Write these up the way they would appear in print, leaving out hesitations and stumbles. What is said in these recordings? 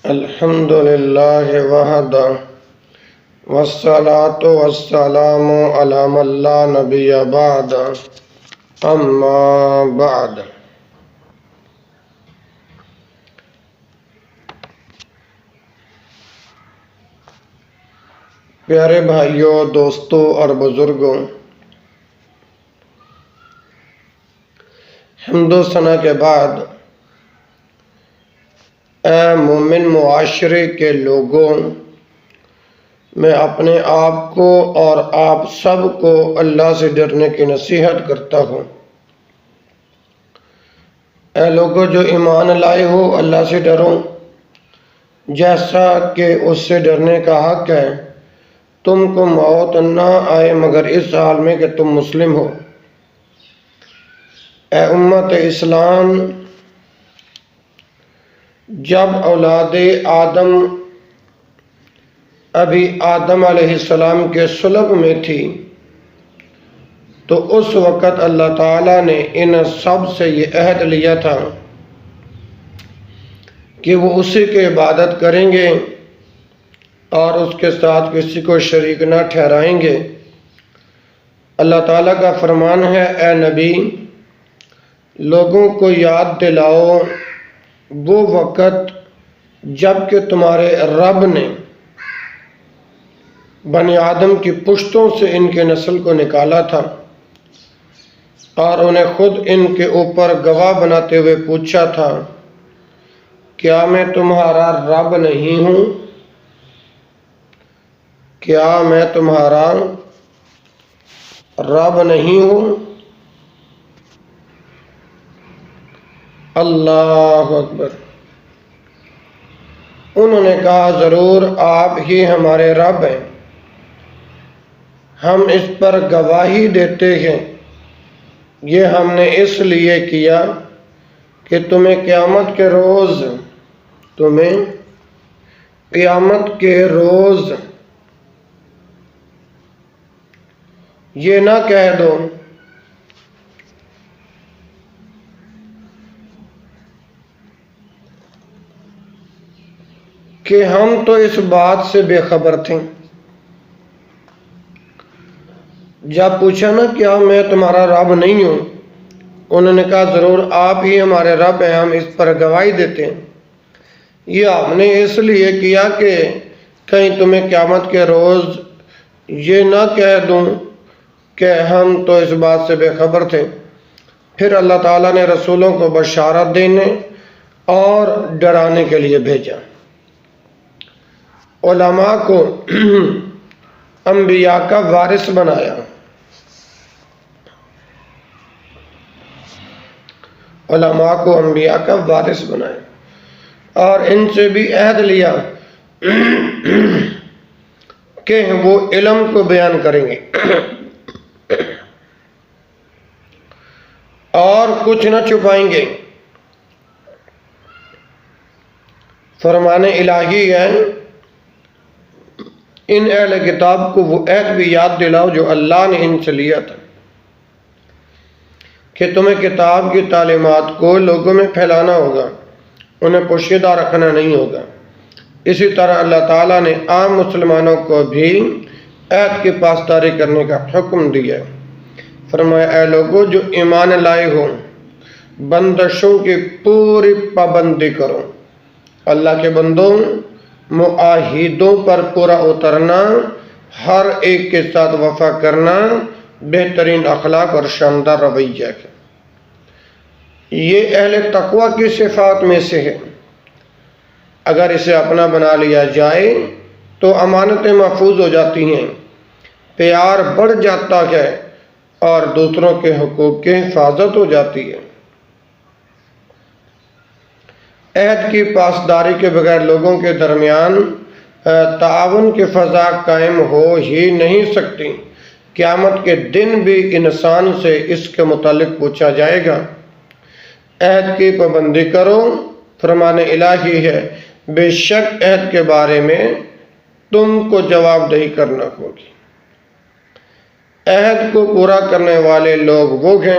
الحمد للہ وحدہ والصلاة والسلام علی من لا نبی بعد اما بعد۔ پیارے بھائیوں، دوستوں اور بزرگوں، حمد و ثنا کے بعد اے مومن معاشرے کے لوگوں، میں اپنے آپ کو اور آپ سب کو اللہ سے ڈرنے کی نصیحت کرتا ہوں۔ اے لوگوں جو ایمان لائے ہو، اللہ سے ڈرو جیسا کہ اس سے ڈرنے کا حق ہے۔ تم کو موت نہ آئے مگر اس حال میں کہ تم مسلم ہو۔ اے امت اسلام، جب اولاد آدم ابھی آدم علیہ السلام کے صلب میں تھی تو اس وقت اللہ تعالیٰ نے ان سب سے یہ عہد لیا تھا کہ وہ اسی کی عبادت کریں گے اور اس کے ساتھ کسی کو شریک نہ ٹھہرائیں گے۔ اللہ تعالیٰ کا فرمان ہے، اے نبی، لوگوں کو یاد دلاؤ وہ وقت جب کہ تمہارے رب نے بنی آدم کی پشتوں سے ان کے نسل کو نکالا تھا اور انہیں خود ان کے اوپر گواہ بناتے ہوئے پوچھا تھا، کیا میں تمہارا رب نہیں ہوں؟ کیا میں تمہارا رب نہیں ہوں؟ اللہ اکبر۔ انہوں نے کہا، ضرور آپ ہی ہمارے رب ہیں، ہم اس پر گواہی دیتے ہیں۔ یہ ہم نے اس لیے کیا کہ تمہیں قیامت کے روز یہ نہ کہہ دو کہ ہم تو اس بات سے بے خبر تھے۔ جب پوچھا نا، کیا میں تمہارا رب نہیں ہوں؟ انہوں نے کہا، ضرور آپ ہی ہمارے رب ہیں، ہم اس پر گواہی دیتے ہیں۔ یہ ہم نے اس لیے کیا کہ کہیں تمہیں قیامت کے روز یہ نہ کہہ دوں کہ ہم تو اس بات سے بے خبر تھے۔ پھر اللہ تعالیٰ نے رسولوں کو بشارت دینے اور ڈرانے کے لیے بھیجا۔ علماء کو انبیاء کا وارث بنایا۔ علماء کو انبیاء کا وارث بنایا اور ان سے بھی عہد لیا کہ وہ علم کو بیان کریں گے اور کچھ نہ چھپائیں گے۔ فرمان الہی ہے، ان اہل کتاب کو وہ عہد بھی یاد دلاؤ جو اللہ نے ان سے لیا تھا کہ تمہیں کتاب کی تعلیمات کو لوگوں میں پھیلانا ہوگا، انہیں پوشیدہ رکھنا نہیں ہوگا۔ اسی طرح اللہ تعالیٰ نے عام مسلمانوں کو بھی عہد کی پاسداری کرنے کا حکم دیا۔ فرمایا، اے لوگوں جو ایمان لائے ہو، بندشوں کی پوری پابندی کرو۔ اللہ کے بندوں، معاہدوں پر پورا اترنا، ہر ایک کے ساتھ وفا کرنا بہترین اخلاق اور شاندار رویہ ہے۔ یہ اہل تقوی کی صفات میں سے ہے۔ اگر اسے اپنا بنا لیا جائے تو امانتیں محفوظ ہو جاتی ہیں، پیار بڑھ جاتا ہے اور دوسروں کے حقوق کی حفاظت ہو جاتی ہے۔ عہد کی پاسداری کے بغیر لوگوں کے درمیان تعاون کی فضا قائم ہو ہی نہیں سکتی۔ قیامت کے دن بھی انسان سے اس کے متعلق پوچھا جائے گا۔ عہد کی پابندی کرو، فرمان الہی ہے، بے شک عہد کے بارے میں تم کو جواب دہی کرنا ہوگی۔ عہد کو پورا کرنے والے لوگ وہ ہیں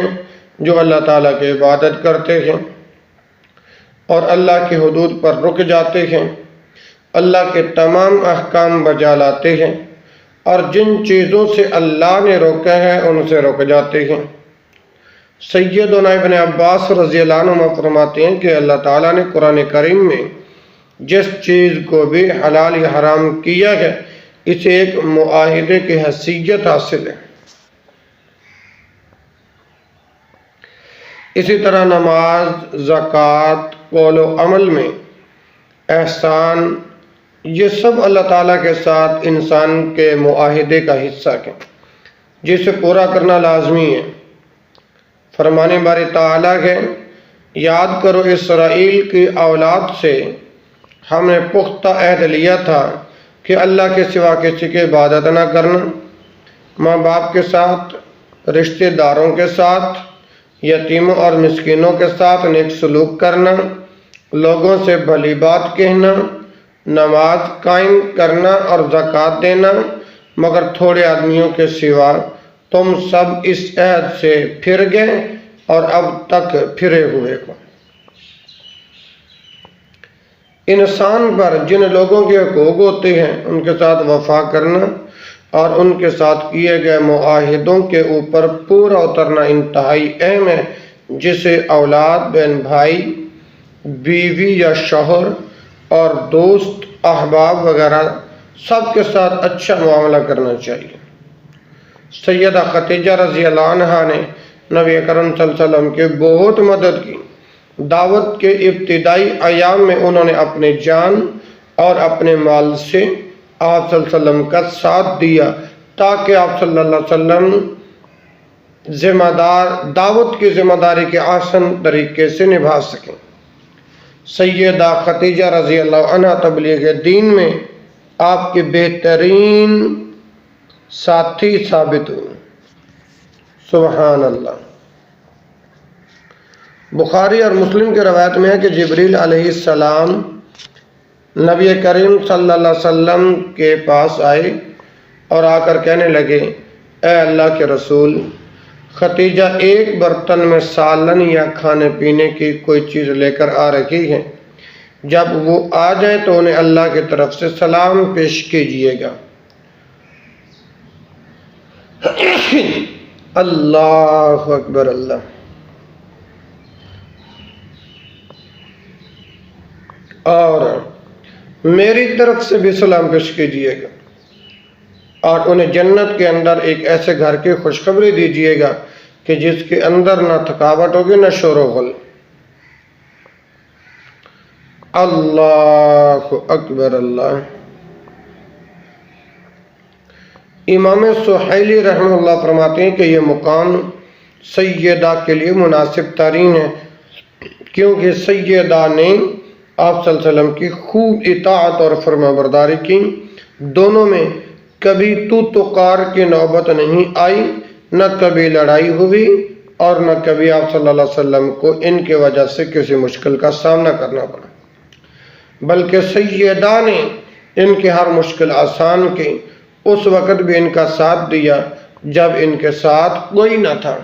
جو اللہ تعالیٰ کی عبادت کرتے ہیں اور اللہ کی حدود پر رک جاتے ہیں اللہ کے تمام احکام بجا لاتے ہیں اور جن چیزوں سے اللہ نے روکا ہے ان سے رک جاتے ہیں۔ سیدنا ابن عباس رضی اللہ عنہ فرماتے ہیں کہ اللہ تعالیٰ نے قرآن کریم میں جس چیز کو بھی حلال یا حرام کیا ہے اسے ایک معاہدے کی حیثیت حاصل ہے۔ اسی طرح نماز، زکوٰۃ، قول و عمل میں احسان، یہ سب اللہ تعالیٰ کے ساتھ انسان کے معاہدے کا حصہ ہیں جسے پورا کرنا لازمی ہے۔ فرمان باری تعالیٰ ہے، یاد کرو اسرائیل کی اولاد سے ہم نے پختہ عہد لیا تھا کہ اللہ کے سوا کسی کی عبادت نہ کرنا، ماں باپ کے ساتھ، رشتہ داروں کے ساتھ، یتیموں اور مسکینوں کے ساتھ نیک سلوک کرنا، لوگوں سے بھلی بات کہنا، نماز قائم کرنا اور زکوٰۃ دینا، مگر تھوڑے آدمیوں کے سوا تم سب اس عہد سے پھر گئے اور اب تک پھرے ہوئے ہو۔ انسان پر جن لوگوں کے حقوق ہوتے ہیں ان کے ساتھ وفا کرنا اور ان کے ساتھ کیے گئے معاہدوں کے اوپر پورا اترنا انتہائی اہم ہے، جسے اولاد، بہن بھائی، بیوی یا شوہر اور دوست، احباب وغیرہ سب کے ساتھ اچھا معاملہ کرنا چاہیے۔ سیدہ خدیجہ رضی اللہ عنہا نے نبی اکرم صلی اللہ علیہ وسلم کی بہت مدد کی۔ دعوت کے ابتدائی ایام میں انہوں نے اپنے جان اور اپنے مال سے آپ صلی اللہ علیہ وسلم کا ساتھ دیا تاکہ آپ صلی اللہ علیہ وسلم دعوت کی ذمہ داری کے آسان طریقے سے نبھا سکیں۔ سیدہ خدیجہ رضی اللہ عنہ تبلیغ دین میں آپ کے بہترین ساتھی ثابت ہوئے۔ سبحان اللہ۔ بخاری اور مسلم کی روایت میں ہے کہ جبریل علیہ السلام نبی کریم صلی اللہ علیہ وسلم کے پاس آئے اور آ کر کہنے لگے، اے اللہ کے رسول، خدیجہ ایک برتن میں سالن یا کھانے پینے کی کوئی چیز لے کر آ رہی ہے، جب وہ آ جائے تو انہیں اللہ کی طرف سے سلام پیش کیجیے گا۔ اللہ اکبر، اللہ۔ اور میری طرف سے بھی سلام پیش کیجیے گا اور انہیں جنت کے اندر ایک ایسے گھر کی خوشخبری دیجیے گا کہ جس کے اندر نہ تھکاوٹ ہوگی نہ شور و غل۔ اللہ اکبر، اللہ۔ امام سہیلی رحمہ اللہ فرماتے ہیں کہ یہ مقام سیدہ کے لیے مناسب ترین ہے، کیونکہ سیدہ نے آپ صلی اللہ علیہ وسلم کی خوب اطاعت اور فرما برداری کی۔ دونوں میں کبھی تو کار کی نوبت نہیں آئی، نہ کبھی لڑائی ہوئی اور نہ کبھی آپ صلی اللہ علیہ وسلم کو ان کی وجہ سے کسی مشکل کا سامنا کرنا پڑا، بلکہ سیدہ نے ان کی ہر مشکل آسان کی۔ اس وقت بھی ان کا ساتھ دیا جب ان کے ساتھ کوئی نہ تھا۔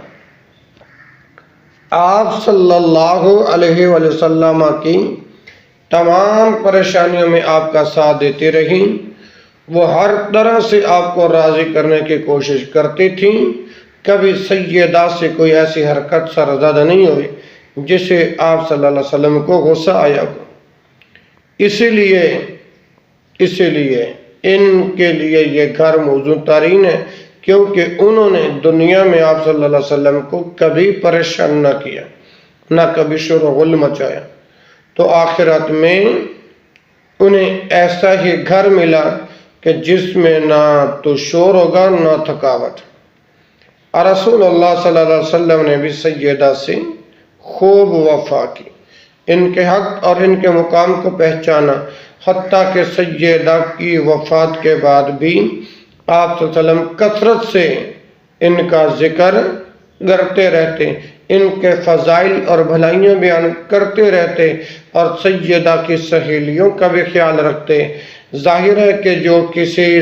آپ صلی اللہ علیہ وآلہ وسلم کی تمام پریشانیوں میں آپ کا ساتھ دیتی رہی۔ وہ ہر طرح سے آپ کو راضی کرنے کی کوشش کرتی تھیں۔ کبھی سیدہ سے کوئی ایسی حرکت سرزدہ نہیں ہوئی جسے آپ صلی اللہ علیہ وسلم کو غصہ آیا ہو۔ اسی لیے ان کے لیے یہ گھر موزوں ترین ہے، کیونکہ انہوں نے دنیا میں آپ صلی اللہ علیہ وسلم کو کبھی پریشان نہ کیا، نہ کبھی شور و غل مچایا، تو آخرت میں انہیں ایسا ہی گھر ملا کہ جس میں نہ تو شور ہوگا نہ تھکاوٹ۔ اور رسول اللہ صلی اللہ علیہ وسلم نے بھی سیدہ سے خوب وفا کی، ان کے حق اور ان کے مقام کو پہچانا، حتیٰ کہ سیدہ کی وفات کے بعد بھی آپ صلی اللہ علیہ وسلم کثرت سے ان کا ذکر کرتے رہتے، ان کے فضائل اور بھلائیاں بیان کرتے رہتے اور سیدہ کی سہیلیوں کا بھی خیال رکھتے۔ ظاہر ہے کہ جو کسی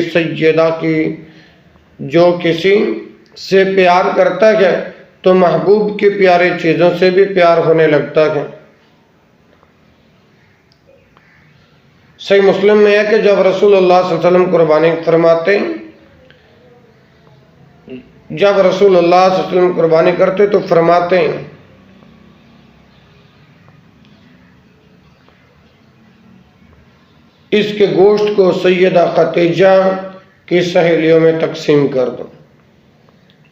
سے پیار کرتا ہے تو محبوب کی پیاری چیزوں سے بھی پیار ہونے لگتا ہے۔ صحیح مسلم میں ہے کہ جب رسول اللہ صلی اللہ علیہ وسلم قربانی فرماتے، جب رسول اللہ صلی اللہ علیہ وسلم قربانی کرتے تو فرماتے اس کے گوشت کو سیدہ خدیجہ کی سہیلیوں میں تقسیم کر دو،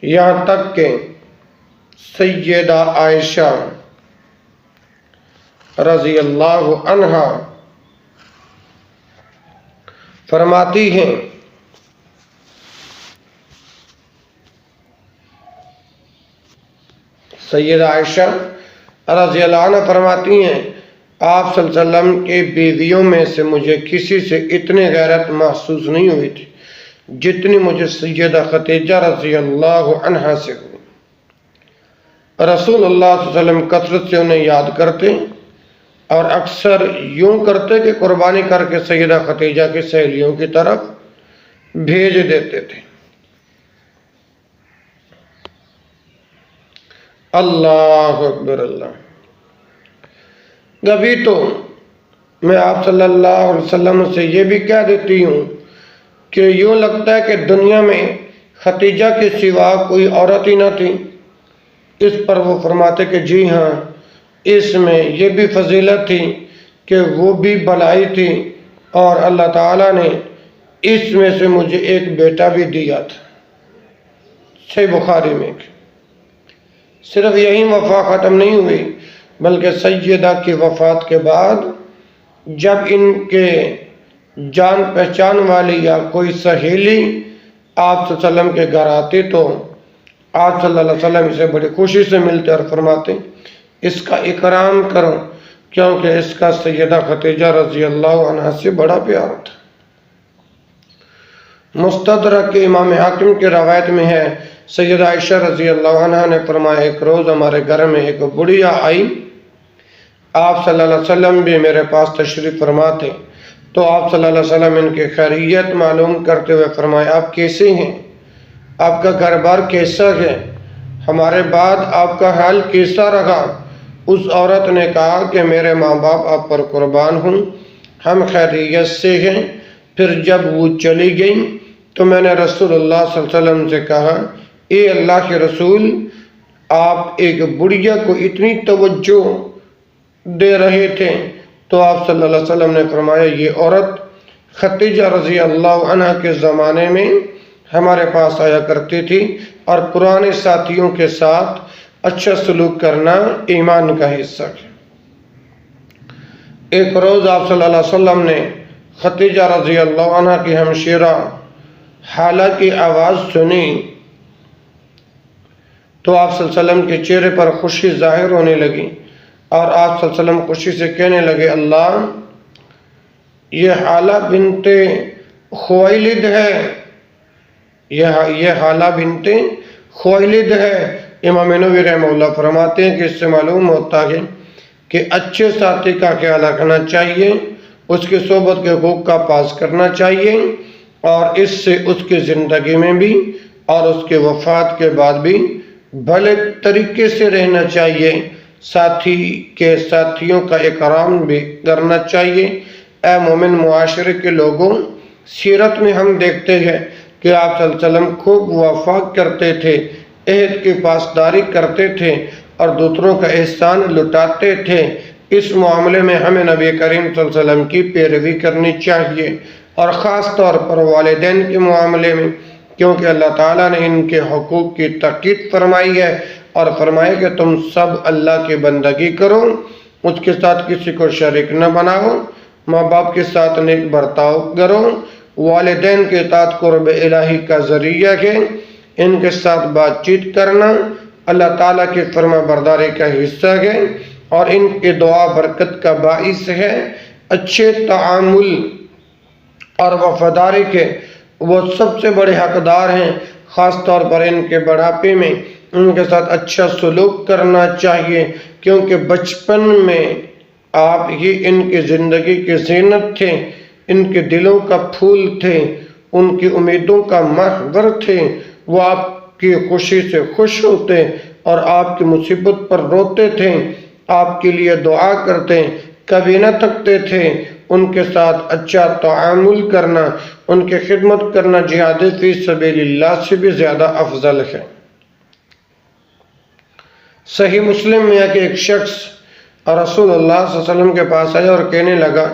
یہاں تک کہ سیدہ عائشہ رضی اللہ عنہا فرماتی ہیں سیدہ عائشہ رضی اللہ عنہ فرماتی ہیں آپ صلی اللہ علیہ وسلم کے بیویوں میں سے مجھے کسی سے اتنی غیرت محسوس نہیں ہوئی تھی جتنی مجھے سیدہ خدیجہ رضی اللہ عنہا سے ہوئی۔ رسول اللہ صلی اللہ علیہ وسلم کثرت سے انہیں یاد کرتے اور اکثر یوں کرتے کہ قربانی کر کے سیدہ خدیجہ کی سہیلیوں کی طرف بھیج دیتے تھے۔ اللہ اکبر اللہ۔ کبھی تو میں آپ صلی اللہ علیہ وسلم سے یہ بھی کہہ دیتی ہوں کہ یوں لگتا ہے کہ دنیا میں خدیجہ کے سوا کوئی عورت ہی نہ تھی۔ اس پر وہ فرماتے کہ جی ہاں، اس میں یہ بھی فضیلت تھی کہ وہ بھی بلائی تھی اور اللہ تعالیٰ نے اس میں سے مجھے ایک بیٹا بھی دیا تھا۔ صحیح بخاری میں صرف یہی وفا ختم نہیں ہوئی بلکہ سیدہ کی وفات کے بعد جب ان کے جان پہچان والی یا کوئی سہیلی آپ صلی اللہ علیہ وسلم کے گھر آتی تو آپ صلی اللہ علیہ وسلم اسے بڑی خوشی سے ملتے اور فرماتے اس کا اکرام کرو کیونکہ اس کا سیدہ خدیجہ رضی اللہ عنہ سے بڑا پیار تھا۔ مستدرک کے امام حاکم کی روایت میں ہے سیدہ عائشہ رضی اللہ عنہ نے فرمایا ایک روز ہمارے گھر میں ایک بڑھیا آئی، آپ صلی اللہ علیہ وسلم بھی میرے پاس تشریف فرما تھے تو آپ صلی اللہ علیہ وسلم ان کی خیریت معلوم کرتے ہوئے فرمایا آپ کیسے ہیں، آپ کا گھر بار کیسا ہے، ہمارے بعد آپ کا حال کیسا رہا؟ اس عورت نے کہا کہ میرے ماں باپ آپ پر قربان ہوں، ہم خیریت سے ہیں۔ پھر جب وہ چلی گئی تو میں نے رسول اللہ صلی اللہ علیہ وسلم سے کہا اے اللہ کے رسول، آپ ایک بڑھیا کو اتنی توجہ دے رہے تھے تو آپ صلی اللہ علیہ وسلم نے فرمایا یہ عورت خدیجہ رضی اللہ عنہ کے زمانے میں ہمارے پاس آیا کرتی تھی اور پرانے ساتھیوں کے ساتھ اچھا سلوک کرنا ایمان کا حصہ ہے۔ ایک روز آپ صلی اللہ علیہ وسلم نے خدیجہ رضی اللہ عنہ کی ہمشیرہ حالہ کی آواز سنی تو آپ صلی اللہ علیہ وسلم کے چہرے پر خوشی ظاہر ہونے لگی اور آپ صلی اللہ علیہ وسلم خوشی سے کہنے لگے اللہ یہ حالہ بنت خویلد ہے، یہ حالہ بنت خویلد ہے۔ امام نووی رحمہ اللہ فرماتے ہیں کہ اس سے معلوم ہوتا ہے کہ اچھے ساتھی کا خیال رکھنا چاہیے، اس کی صحبت کے حقوق کا پاس کرنا چاہیے اور اس سے اس کی زندگی میں بھی اور اس کے وفات کے بعد بھی بھلے طریقے سے رہنا چاہیے، ساتھی کے ساتھیوں کا اکرام بھی کرنا چاہیے۔ اے مومن معاشرے کے لوگوں، سیرت میں ہم دیکھتے ہیں کہ آپ صلی اللہ علیہ وسلم خوب وفا کرتے تھے، عہد کی پاسداری کرتے تھے اور دوسروں کا احسان لٹاتے تھے۔ اس معاملے میں ہمیں نبی کریم صلی اللہ علیہ وسلم کی پیروی کرنی چاہیے اور خاص طور پر والدین کے معاملے میں، کیونکہ اللہ تعالیٰ نے ان کے حقوق کی تاکید فرمائی ہے اور فرمایا کہ تم سب اللہ کی بندگی کرو، اس کے ساتھ کسی کو شریک نہ بناؤ، ماں باپ کے ساتھ نیک برتاؤ کرو، والدین کے اطاعت قرب الہی کا ذریعہ ہے، ان کے ساتھ بات چیت کرنا اللہ تعالیٰ کی فرما برداری کا حصہ ہے اور ان کی دعا برکت کا باعث ہے۔ اچھے تعامل اور وفاداری کے وہ سب سے بڑے حقدار ہیں، خاص طور پر ان کے بڑھاپے میں ان کے ساتھ اچھا سلوک کرنا چاہیے کیونکہ بچپن میں آپ ہی ان کی زندگی کی زینت تھے، ان کے دلوں کا پھول تھے، ان کی امیدوں کا محور تھے، وہ آپ کی خوشی سے خوش ہوتے اور آپ کی مصیبت پر روتے تھے، آپ کے لیے دعا کرتے، کبھی نہ تھکتے تھے، ان کے ساتھ اچھا تعامل کرنا، ان کی خدمت کرنا جہاد فی سبیل اللہ سے بھی زیادہ افضل ہے۔ صحیح مسلم میں ہے کہ ایک شخص رسول اللہ صلی اللہ علیہ وسلم کے پاس آیا اور کہنے لگا،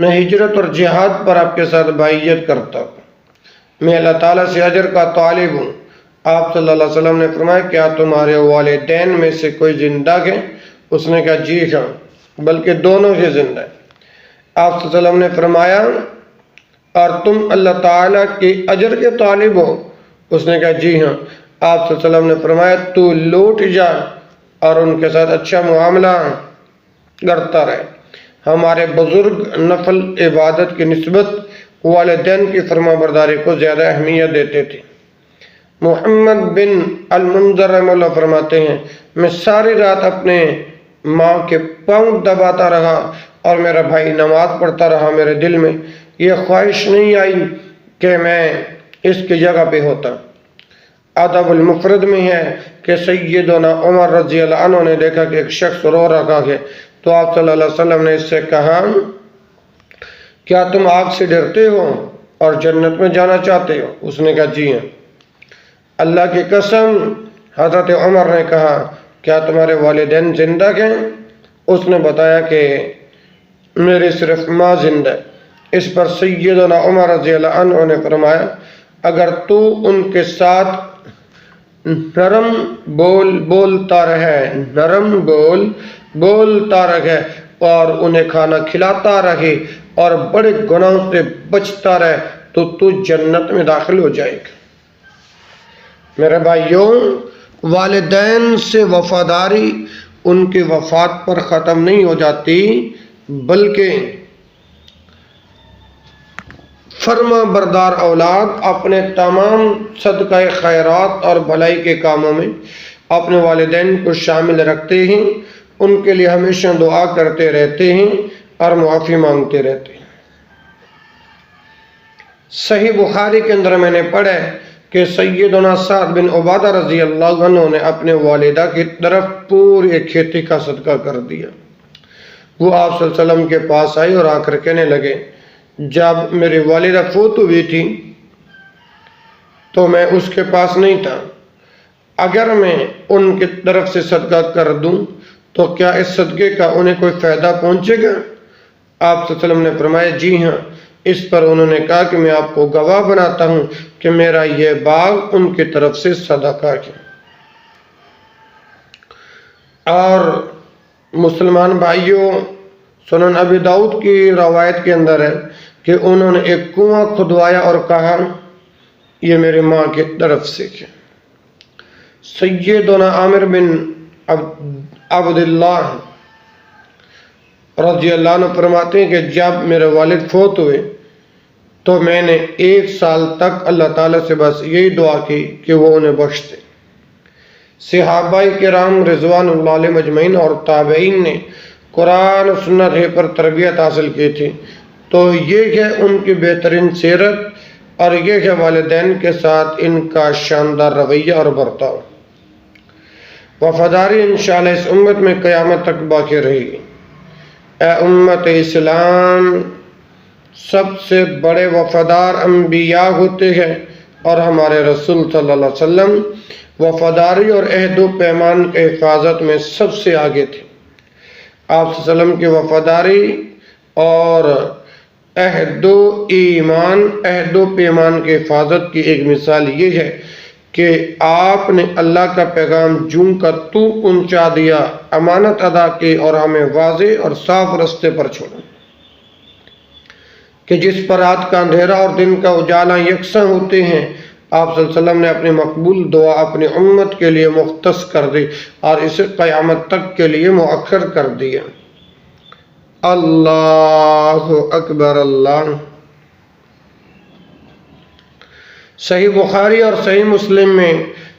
میں ہجرت اور جہاد پر آپ کے ساتھ بائعت کرتا ہوں، میں اللہ تعالیٰ سے اجر کا طالب ہوں۔ آپ صلی اللہ علیہ وسلم نے فرمایا، کیا تمہارے والدین میں سے کوئی زندہ ہے؟ اس نے کہا جی ہاں، بلکہ دونوں ہی زندہ ہیں۔ آپ صلی اللہ علیہ وسلم نے فرمایا، اور تم اللہ تعالیٰ کی اجر کے طالب ہو؟ اس نے کہا جی ہاں۔ آپ صلی اللہ علیہ وسلم نے فرمایا، تو لوٹ جا اور ان کے ساتھ اچھا معاملہ کرتا رہے۔ ہمارے بزرگ نفل عبادت کی نسبت والدین کی فرما برداری کو زیادہ اہمیت دیتے تھے۔ محمد بن المنذر رحمہ اللہ فرماتے ہیں، میں ساری رات اپنے ماں کے پاؤں دباتا رہا اور میرا بھائی نماز پڑھتا رہا، میرے دل میں یہ خواہش نہیں آئی کہ میں اس کی جگہ پہ ہوتا۔ ادب المفرد میں ہے کہ سیدنا عمر رضی اللہ عنہ نے دیکھا کہ ایک شخص رو رہا ہے، تو آپ صلی اللہ علیہ وسلم نے اس سے کہا، کیا تم آگ سے ڈرتے ہو اور جنت میں جانا چاہتے ہو؟ اس نے کہا جی ہاں۔ اللہ کی قسم، حضرت عمر نے کہا، کیا تمہارے والدین زندہ ہیں؟ اس نے بتایا کہ میری صرف ماں زندہ ہے۔ اس پر سیدنا عمر رضی اللہ عنہ نے فرمایا، اگر تو ان کے ساتھ نرم بولتا رہے اور انہیں کھانا کھلاتا رہے اور بڑے گناہوں سے بچتا رہے تو جنت میں داخل ہو جائے گا۔ میرے بھائیوں، والدین سے وفاداری ان کی وفات پر ختم نہیں ہو جاتی، بلکہ فرما بردار اولاد اپنے تمام صدقہ خیرات اور بھلائی کے کاموں میں اپنے والدین کو شامل رکھتے ہیں، ان کے لیے ہمیشہ دعا کرتے رہتے ہیں اور معافی مانگتے رہتے ہیں۔ صحیح بخاری کے اندر میں نے پڑھا کہ سیدنا سعد بن عبادہ رضی اللہ عنہ نے اپنے والدہ کی طرف پوری کھیتی کا صدقہ کر دیا۔ وہ آپ صلی اللہ علیہ وسلم کے پاس آئی اور آ کر کہنے لگے، جب میری والدہ فوت ہوئی تھی تو میں اس کے پاس نہیں تھا، اگر میں ان کی طرف سے صدقہ کر دوں تو کیا اس صدقے کا انہیں کوئی فائدہ پہنچے گا؟ آپ صلی اللہ علیہ وسلم نے فرمایا جی ہاں۔ اس پر انہوں نے کہا کہ میں آپ کو گواہ بناتا ہوں کہ میرا یہ باغ ان کی طرف سے صدقہ ہے۔ اور مسلمان بھائیوں، سنن ابی داؤد کی روایت کے اندر ہے کہ انہوں نے ایک کنواں کھدوایا اور کہا، یہ میرے ماں کی طرف سے ہے۔ سیدنا عامر بن عبداللہ رضی اللہ عنہ فرماتے ہیں کہ جب میرے والد فوت ہوئے تو میں نے 1 سال تک اللہ تعالیٰ سے بس یہی دعا کی کہ وہ انہیں بخش دے۔ صحابہ کرام رضوان اللہ علیہ مجمعین اور تابعین نے قرآن و سنت پر تربیت حاصل کی تھی، تو یہ ہے ان کی بہترین سیرت اور یہ ہے والدین کے ساتھ ان کا شاندار رویہ اور برتاؤ۔ وفاداری انشاءاللہ اس امت میں قیامت تک باقی رہے گی۔ اے امت اسلام، سب سے بڑے وفادار انبیاء ہوتے ہیں اور ہمارے رسول صلی اللہ علیہ وسلم وفاداری اور عہد و پیمان کے حفاظت میں سب سے آگے تھے۔ آپ صلی اللہ علیہ وسلم کی وفاداری اور عہد و پیمان کی حفاظت کی ایک مثال یہ ہے کہ آپ نے اللہ کا پیغام جوں کا تو پہنچا دیا، امانت ادا کی اور ہمیں واضح اور صاف رستے پر چھوڑا کہ جس پر رات کا اندھیرا اور دن کا اجالا یکساں ہوتے ہیں۔ آپ صلی اللہ علیہ وسلم نے اپنی مقبول دعا اپنی امت کے لیے مختص کر دی اور اسے قیامت تک کے لیے مؤخر کر دیا۔ اللہ اکبر اللہ۔ صحیح بخاری اور صحیح مسلم میں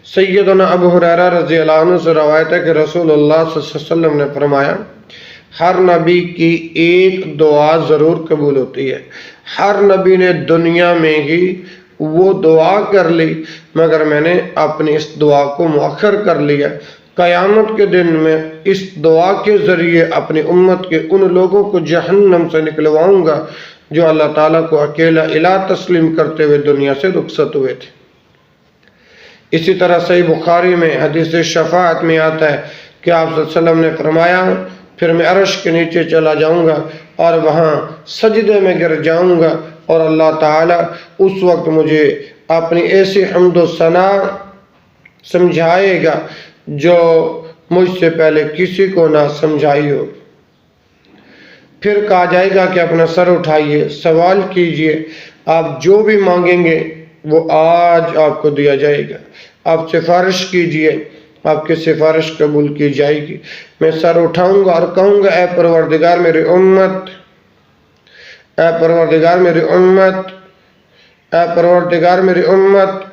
سیدنا ابو ہریرہ رضی اللہ عنہ سے روایت ہے کہ رسول اللہ صلی اللہ علیہ وسلم نے فرمایا، ہر نبی کی ایک دعا ضرور قبول ہوتی ہے۔ ہر نبی نے دنیا میں ہی وہ دعا کر لی، مگر میں نے اپنی اس دعا کو مؤخر کر لیا قیامت کے دن میں اس دعا کے ذریعے اپنی امت کے ان لوگوں کو جہنم سے نکلواؤں گا جو اللہ تعالیٰ کو اکیلا الہ تسلیم کرتے ہوئے دنیا سے رخصت ہوئے تھے۔ اسی طرح صحیح بخاری میں حدیث شفاعت میں آتا ہے کہ آپ صلی اللہ علیہ وسلم نے فرمایا پھر میں عرش کے نیچے چلا جاؤں گا اور وہاں سجدے میں گر جاؤں گا اور اللہ تعالیٰ اس وقت مجھے اپنی ایسی حمد و ثنا سمجھائے گا جو مجھ سے پہلے کسی کو نہ سمجھائی ہو۔ پھر کہا جائے گا کہ اپنا سر اٹھائیے، سوال کیجئے، آپ جو بھی مانگیں گے وہ آج آپ کو دیا جائے گا۔ آپ سفارش کیجئے، آپ کی سفارش قبول کی جائے گی۔ میں سر اٹھاؤں گا اور کہوں گا اے پروردگار میری امت، اے پروردگار میری امت، اے پروردگار میری امت۔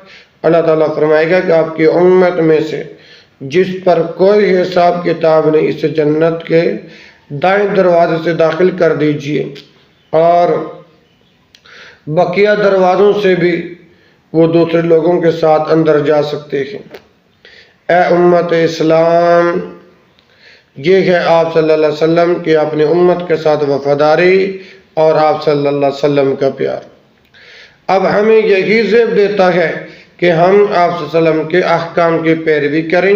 اللہ تعالیٰ فرمائے گا کہ آپ کی امت میں سے جس پر کوئی حساب کتاب نہیں اسے جنت کے دائیں دروازے سے داخل کر دیجئے اور بقیہ دروازوں سے بھی وہ دوسرے لوگوں کے ساتھ اندر جا سکتے ہیں۔ اے امت اسلام، یہ ہے آپ صلی اللہ علیہ وسلم کی اپنی امت کے ساتھ وفاداری اور آپ صلی اللہ علیہ وسلم کا پیار۔ اب ہمیں یہی زیب دیتا ہے کہ ہم آپ صلی اللہ علیہ وسلم کے احکام کی پیروی کریں،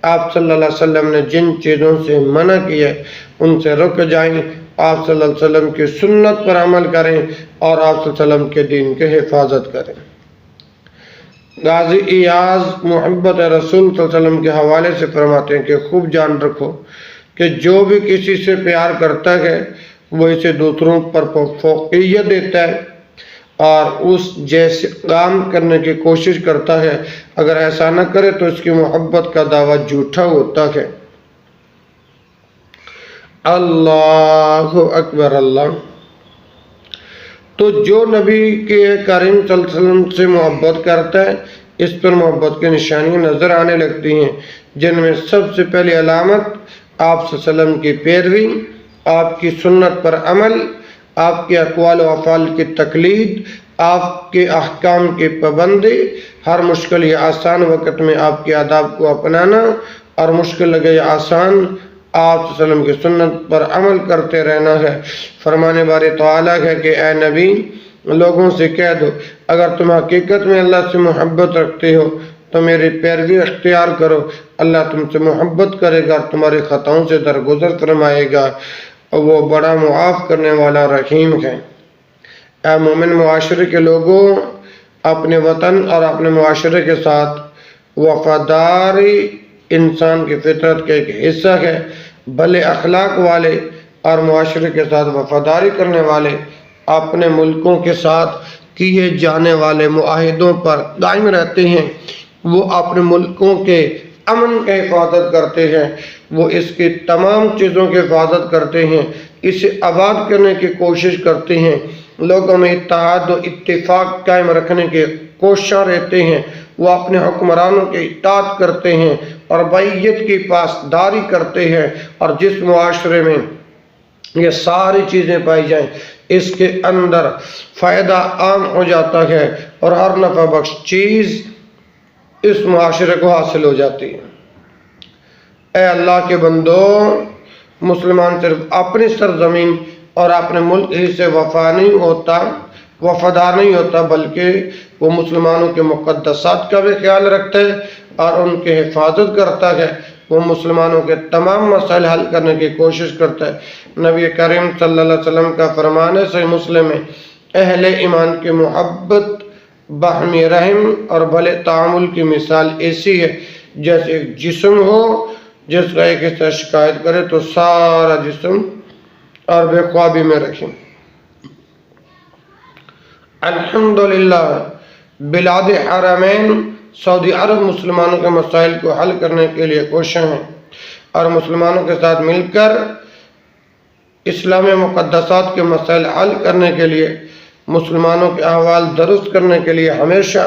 آپ صلی اللہ علیہ وسلم نے جن چیزوں سے منع کیا ان سے رک جائیں، آپ صلی اللہ علیہ وسلم کی سنت پر عمل کریں اور آپ صلی اللہ علیہ وسلم کے دین کی حفاظت کریں۔ غازی ایاز محبت رسول صلی اللہ علیہ وسلم کے حوالے سے فرماتے ہیں کہ خوب جان رکھو کہ جو بھی کسی سے پیار کرتا ہے وہ اسے دوسروں پر فوقیت دیتا ہے اور اس جیسے کام کرنے کی کوشش کرتا ہے، اگر ایسا نہ کرے تو اس کی محبت کا دعویٰ جھوٹا ہوتا ہے۔ اللہ اکبر اللہ۔ تو جو نبی کے کریم صلی اللہ علیہ وسلم سے محبت کرتا ہے اس پر محبت کی نشانیاں نظر آنے لگتی ہیں، جن میں سب سے پہلی علامت آپ صلی اللہ علیہ وسلم کی پیروی، آپ کی سنت پر عمل، آپ کے اقوال و افعال کی تقلید، آپ کے احکام کی پابندی، ہر مشکل یا آسان وقت میں آپ کے آداب کو اپنانا اور مشکل لگے یا آسان آپ صلی اللہ علیہ وسلم کی سنت پر عمل کرتے رہنا ہے۔ فرمانے باری تعالیٰ ہے کہ اے نبی لوگوں سے کہہ دو اگر تم حقیقت میں اللہ سے محبت رکھتے ہو تو میری پیروی اختیار کرو، اللہ تم سے محبت کرے گا اور تمہاری خطاؤں سے درگزر فرمائے گا، وہ بڑا معاف کرنے والا رحیم ہے۔ اے مومن معاشرے کے لوگوں، اپنے وطن اور اپنے معاشرے کے ساتھ وفاداری انسان کی فطرت کا ایک حصہ ہے۔ بھلے اخلاق والے اور معاشرے کے ساتھ وفاداری کرنے والے اپنے ملکوں کے ساتھ کیے جانے والے معاہدوں پر قائم رہتے ہیں، وہ اپنے ملکوں کے امن کی حفاظت کرتے ہیں، وہ اس کی تمام چیزوں کی حفاظت کرتے ہیں، اسے آباد کرنے کی کوشش کرتے ہیں، لوگوں میں اتحاد و اتفاق قائم رکھنے کی کوشاں رہتے ہیں، وہ اپنے حکمرانوں کی اطاعت کرتے ہیں اور بیعت کی پاسداری کرتے ہیں، اور جس معاشرے میں یہ ساری چیزیں پائی جائیں اس کے اندر فائدہ عام ہو جاتا ہے اور ہر نفع بخش چیز اس معاشرے کو حاصل ہو جاتی ہے۔ اے اللہ کے بندو، مسلمان صرف اپنی سرزمین اور اپنے ملک ہی سے وفادار نہیں ہوتا بلکہ وہ مسلمانوں کے مقدسات کا بھی خیال رکھتا ہے اور ان کی حفاظت کرتا ہے، وہ مسلمانوں کے تمام مسائل حل کرنے کی کوشش کرتا ہے۔ نبی کریم صلی اللہ علیہ وسلم کا فرمان ہے صحیح مسلم میں، اہل ایمان کی محبت، باہمی رحم اور بھلے تعامل کی مثال ایسی ہے جیسے ایک جسم ہو جس کا ایک حصہ شکایت کرے تو سارا جسم اور بے خوابی میں رکھیں۔ الحمدللہ بلاد حرمین سعودی عرب مسلمانوں کے مسائل کو حل کرنے کے لیے کوشاں ہیں اور مسلمانوں کے ساتھ مل کر اسلامی مقدسات کے مسائل حل کرنے کے لیے، مسلمانوں کے احوال درست کرنے کے لیے ہمیشہ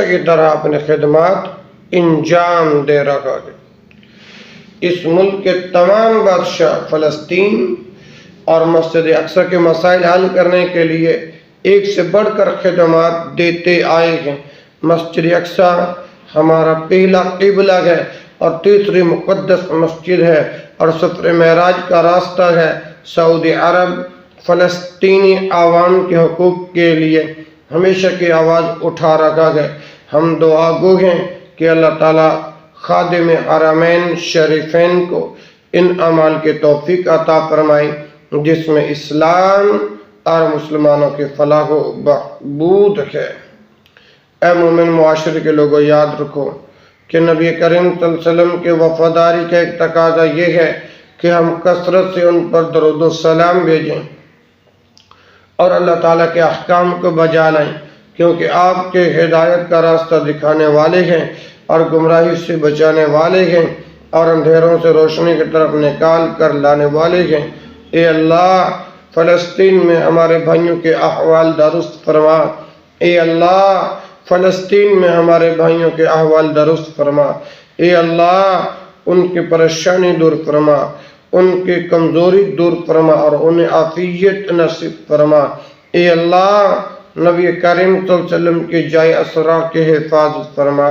کی طرح اپنے خدمات انجام دے رہا ہے۔ اس ملک کے تمام بادشاہ فلسطین اور مسجد اقصی کے مسائل حل کرنے کے لیے ایک سے بڑھ کر خدمات دیتے آئے ہیں۔ مسجد اقصی ہمارا پہلا قبلہ ہے، اور تیسری مقدس مسجد ہے، اور سفر معراج کا راستہ ہے۔ سعودی عرب فلسطینی عوام کے حقوق کے لیے ہمیشہ کی آواز اٹھا رکھا ہے۔ ہم دعا گو ہیں کہ اللہ تعالیٰ خادم حرمین شریفین کو ان اعمال کی توفیق عطا فرمائے جس میں اسلام اور مسلمانوں کی فلاح و بہبود ہے۔ اے مومن معاشرے کے لوگوں، یاد رکھو کہ نبی کریم صلی اللہ علیہ وسلم کے وفاداری کا ایک تقاضا یہ ہے کہ ہم کثرت سے ان پر درود و سلام بھیجیں اور اللہ تعالیٰ کے احکام کو بجا لائیں، کیونکہ آپ کے ہدایت کا راستہ دکھانے والے ہیں اور گمراہی سے بچانے والے ہیں اور اندھیروں سے روشنی کی طرف نکال کر لانے والے ہیں۔ اے اللہ، فلسطین میں ہمارے بھائیوں کے احوال درست فرما۔ اے اللہ، فلسطین میں ہمارے بھائیوں کے احوال درست فرما۔ اے اللہ، ان کی پریشانی دور فرما، ان کی کمزوری دور فرما اور انہیں عافیت نصیب فرما۔ اے اللہ، نبی کریم صلی اللہ علیہ وسلم کی جائے اسرا کی حفاظت فرما۔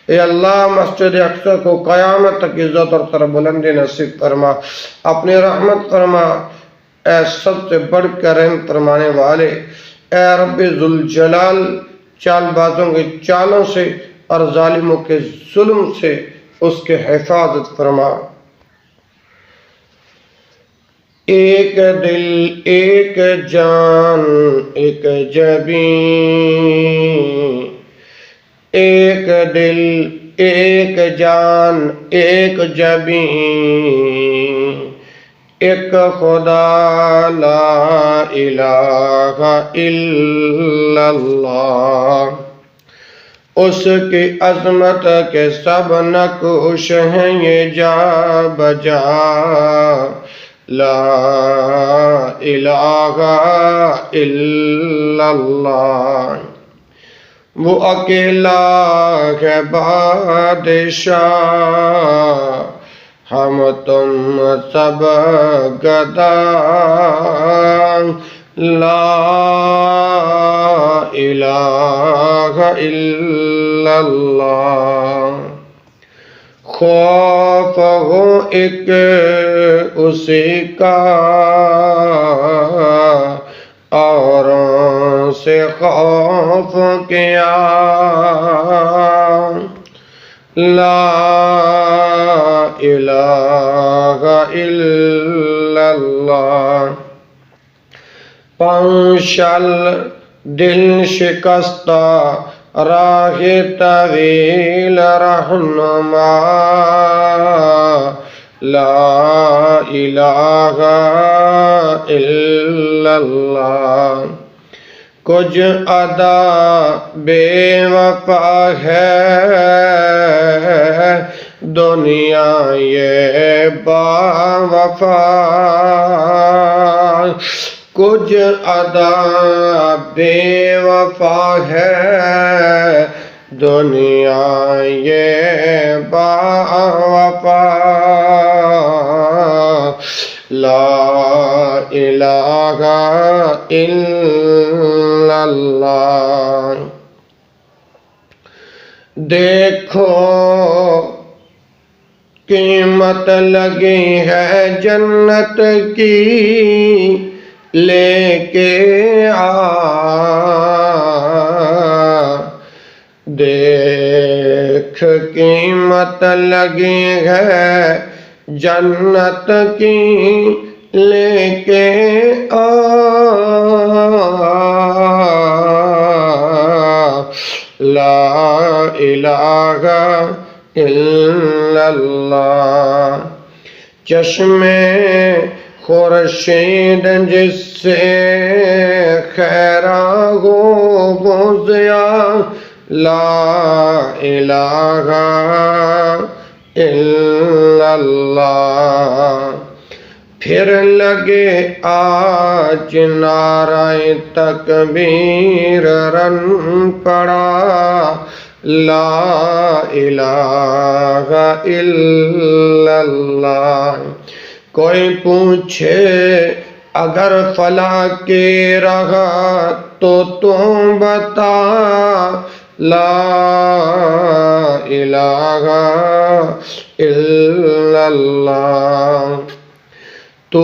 اے اللہ، مسجد اقصی کو قیامت تک عزت اور سربلندی نصیب فرما۔ اپنی رحمت فرما، اے سب سے بڑھ کر رحم فرمانے والے۔ اے رب ذوالجلال، چال بازوں کی چالوں سے اور ظالموں کے ظلم سے اس کے حفاظت فرما۔ ایک دل ایک جان ایک جبیں، ایک دل ایک جان ایک جبیں، ایک خدا لا الہ الا اللہ۔ اس کی عظمت کے سب نقوش ہیں یہ جا بجا، لا الہ الا اللہ۔ وہ اکیلا ہے بادشاہ، ہم تم سب گدا، لا الہ الا اللہ۔ خوف ہو ایک اسی کا، اوروں سے خوف کیا، لا الہ الا اللہ۔ پنشل دل شکستہ راہ طویل رہنما، لا الہ الا اللہ۔ کچھ ادا بے وفا ہے دنیا یہ با وفا، کچھ ادا بے وفا ہے دنیا یہ با وفا، لا الہ الا اللہ۔ دیکھو قیمت لگی ہے جنت کی، لے کے آ، دیکھ قیمت لگی ہے جنت کی، لے کے آ، لا الہ الا اللہ۔ چشمے خورشید جس سے خیرہ ہو وہ ضیاء، لا الہ الا اللہ۔ پھر لگے آج نعرہ تکبیر رن پڑا، لا الہ الا اللہ۔ کوئی پوچھے اگر فلاں کے رہا تو تم بتا، لا الہ الا اللہ۔ تو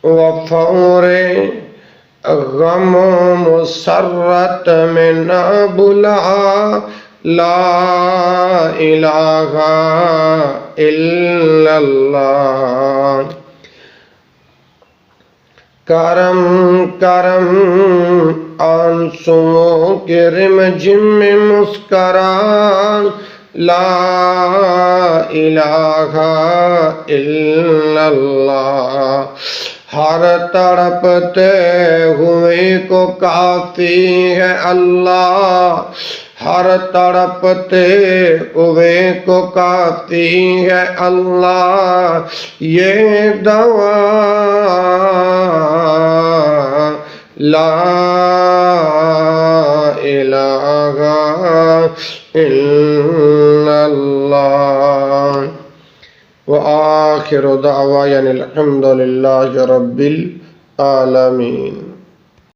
وفور غم و مسرت میں نہ بلا، لا الہ الا اللہ۔ کرم کرم آنسوؤں کے رمجم میں مسکرا، لا الہ الا اللہ۔ ہر تڑپتے ہوئے کو کافی ہے اللہ، ہر تڑپتے ہوئے کو کافی ہے اللہ، یہ دوا لا الہ الا اللہ۔ وآخر دعوانا الحمد للہ رب العالمین۔